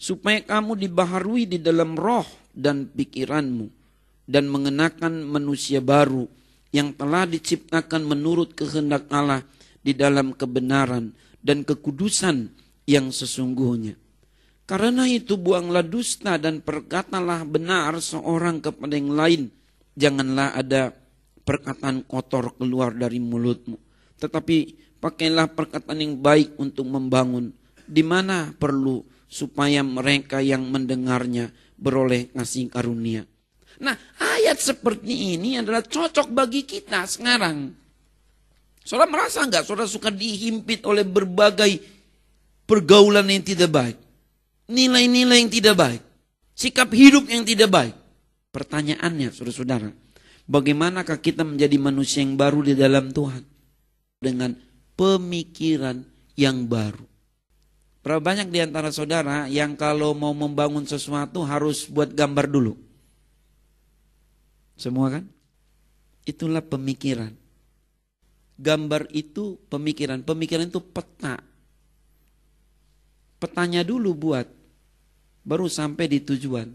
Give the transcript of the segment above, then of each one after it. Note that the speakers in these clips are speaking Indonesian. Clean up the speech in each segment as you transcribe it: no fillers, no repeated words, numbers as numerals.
supaya kamu dibaharui di dalam roh dan pikiranmu, dan mengenakan manusia baru yang telah diciptakan menurut kehendak Allah di dalam kebenaran dan kekudusan yang sesungguhnya. Karena itu buanglah dusta dan perkatalah benar seorang kepada yang lain. Janganlah ada perkataan kotor keluar dari mulutmu, tetapi pakailah perkataan yang baik untuk membangun, di mana perlu, supaya mereka yang mendengarnya beroleh kasih karunia. Nah, ayat seperti ini adalah cocok bagi kita sekarang. Saudara merasa enggak? Saudara suka dihimpit oleh berbagai pergaulan yang tidak baik, nilai-nilai yang tidak baik, sikap hidup yang tidak baik. Pertanyaannya, saudara-saudara, bagaimanakah kita menjadi manusia yang baru di dalam Tuhan? Dengan pemikiran yang baru. Berapa banyak di antara saudara yang kalau mau membangun sesuatu harus buat gambar dulu? Semua kan? Itulah pemikiran. Gambar itu pemikiran. Pemikiran itu peta. Petanya dulu buat, baru sampai di tujuan.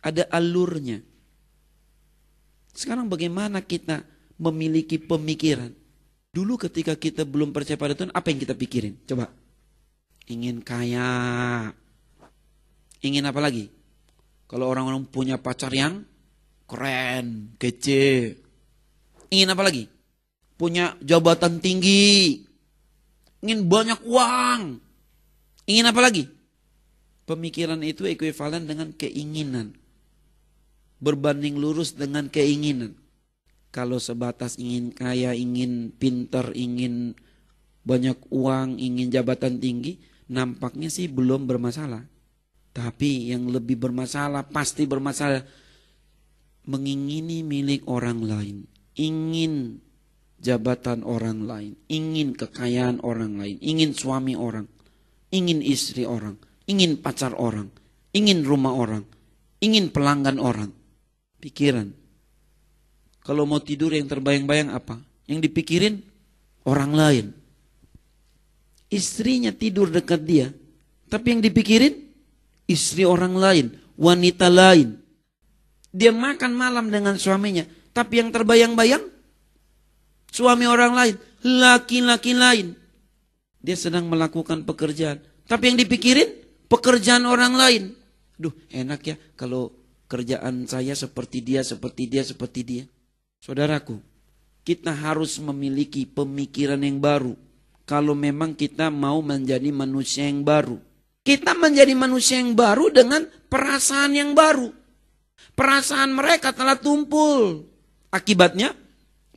Ada alurnya. Sekarang bagaimana kita memiliki pemikiran? Dulu ketika kita belum percaya pada Tuhan, apa yang kita pikirin? Coba. Ingin kaya. Ingin apa lagi? Kalau orang-orang punya pacar yang keren, kece. Ingin apa lagi? Punya jabatan tinggi. Ingin banyak uang. Ingin apa lagi? Pemikiran itu ekuivalen dengan keinginan. Berbanding lurus dengan keinginan. Kalau sebatas ingin kaya, ingin pintar, ingin banyak uang, ingin jabatan tinggi, nampaknya sih belum bermasalah. Tapi yang lebih bermasalah, pasti bermasalah, mengingini milik orang lain, ingin jabatan orang lain, ingin kekayaan orang lain, ingin suami orang, ingin istri orang, ingin pacar orang, ingin rumah orang, ingin pelanggan orang. Pikiran. Kalau mau tidur yang terbayang-bayang apa? Yang dipikirin orang lain. Istrinya tidur dekat dia, tapi yang dipikirin istri orang lain, wanita lain. Dia makan malam dengan suaminya, tapi yang terbayang-bayang suami orang lain, laki-laki lain. Dia sedang melakukan pekerjaan, tapi yang dipikirin pekerjaan orang lain. Duh, enak ya kalau kerjaan saya seperti dia, seperti dia, seperti dia. Saudaraku, kita harus memiliki pemikiran yang baru. Kalau memang kita mau menjadi manusia yang baru. Kita menjadi manusia yang baru dengan perasaan yang baru. Perasaan mereka telah tumpul. Akibatnya,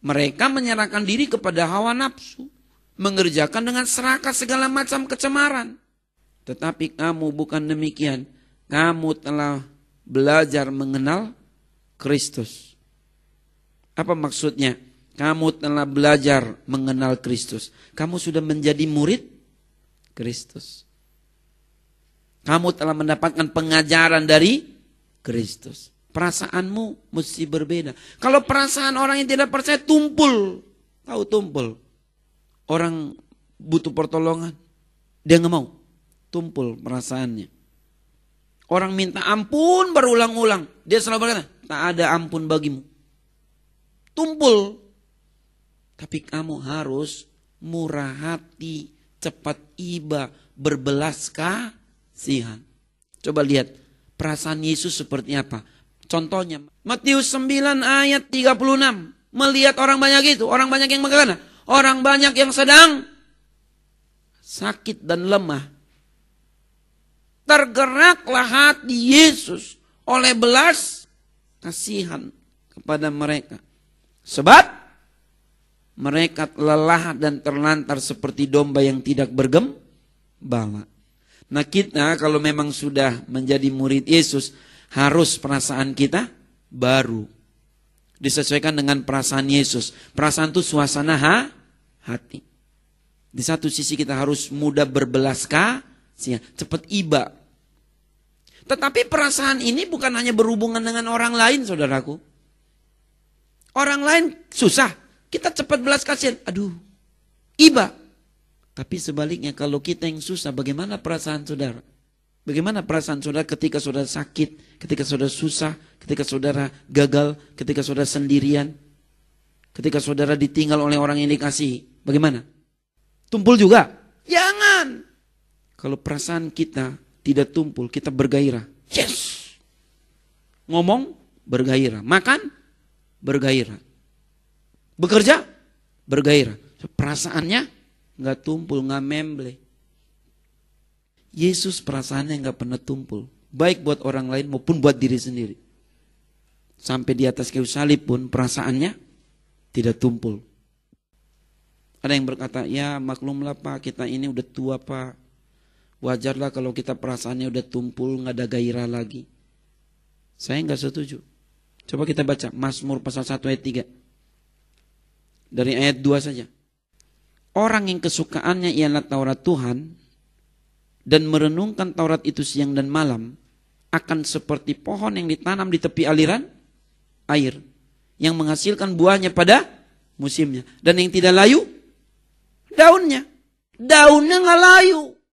mereka menyerahkan diri kepada hawa nafsu. Mengerjakan dengan serakah segala macam kecemaran. Tetapi kamu bukan demikian. Kamu telah belajar mengenal Kristus. Apa maksudnya? Kamu telah belajar mengenal Kristus. Kamu sudah menjadi murid Kristus. Kamu telah mendapatkan pengajaran dari Kristus. Perasaanmu mesti berbeda. Kalau perasaan orang yang tidak percaya tumpul. Tahu tumpul. Orang butuh pertolongan. Dia nggak mau. Tumpul perasaannya. Orang minta ampun berulang-ulang. Dia selalu berkata, tak ada ampun bagimu. Tumpul. Tapi kamu harus murah hati, cepat iba, berbelas kasihan. Coba lihat perasaan Yesus seperti apa. Contohnya Matius 9 ayat 36. Melihat orang banyak itu, orang banyak yang bagaimana? Orang banyak yang sedang sakit dan lemah. Tergeraklah hati Yesus oleh belas kasihan kepada mereka. Sebab mereka lelah dan terlantar seperti domba yang tidak bergembala. Nah kita kalau memang sudah menjadi murid Yesus, harus perasaan kita baru. Disesuaikan dengan perasaan Yesus. Perasaan itu suasana hati. Di satu sisi kita harus mudah berbelas kasihan, cepat iba. Tetapi perasaan ini bukan hanya berhubungan dengan orang lain, saudaraku. Orang lain susah. Kita cepat belas kasihan, aduh, iba. Tapi sebaliknya kalau kita yang susah, bagaimana perasaan saudara? Bagaimana perasaan saudara ketika saudara sakit, ketika saudara susah, ketika saudara gagal, ketika saudara sendirian, ketika saudara ditinggal oleh orang yang dikasihi? Bagaimana? Tumpul juga? Jangan. Kalau perasaan kita tidak tumpul, kita bergairah. Yes. Ngomong, bergairah. Makan, bergairah. Bekerja, bergairah. Perasaannya nggak tumpul, nggak memble. Yesus perasaannya nggak pernah tumpul, baik buat orang lain maupun buat diri sendiri. Sampai di atas kayu salib pun perasaannya tidak tumpul. Ada yang berkata, ya maklumlah Pak, kita ini udah tua Pak. Wajarlah kalau kita perasaannya udah tumpul, nggak ada gairah lagi. Saya nggak setuju. Coba kita baca Mazmur pasal 1 ayat 3. Dari ayat 2 saja. Orang yang kesukaannya ialah Taurat Tuhan dan merenungkan Taurat itu siang dan malam, akan seperti pohon yang ditanam di tepi aliran air, yang menghasilkan buahnya pada musimnya, dan yang tidak layu daunnya. Daunnya nggak layu.